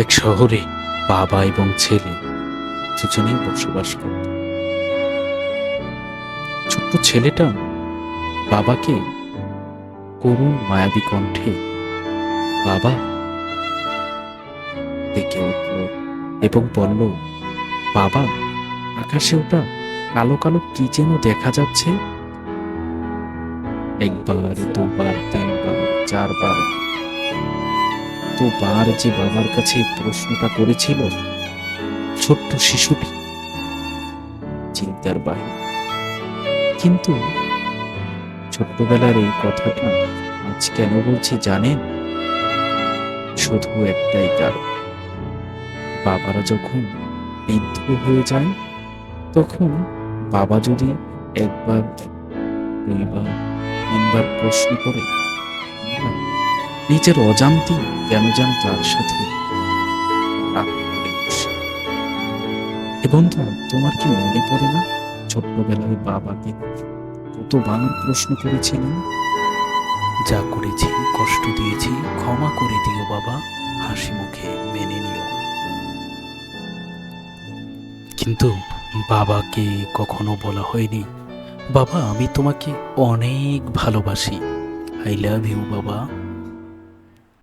এক শহরে বাবা এবং ছেলে দুজনেই বসবাস করত। ছোট্ট ছেলেটা বাবাকে করুণ মায়াবী কণ্ঠে বাবা ডেকে উঠল এবং বলল, বাবা, আকাশে ওটা কালো কালো কি যেন দেখা যাচ্ছে। একবার, দুবার, তিনবার, চারবার, তোবার যে বাবার কাছে প্রশ্নটা করেছিল, ছোট্ট শিশুটি চিন্তার বাইরে। কিন্তু ছোট্টবেলার এই কথাটা আজ কেন বলছি জানেন? শুধু একটাই কারণ, বাবারা যখন বৃদ্ধ হয়ে যায় তখন বাবা যদি একবার, দুইবার, তিনবার প্রশ্ন করে, আমরা নিজের অজান্তেই কেন যেন তার সাথে রাগ করে বসি। এ বন্ধু, তোমার কি মনে পড়ে না ছোট্টবেলায় বাবাকে কতবার প্রশ্ন করেছিলাম? যা করেছি, কষ্ট দিয়েছি, ক্ষমা করে দিও বাবা, হাসি মুখে মেনে নিও। কিন্তু বাবাকে কখনো বলা হয়নি, বাবা আমি তোমাকে অনেক ভালোবাসি, আই লাভ ইউ বাবা।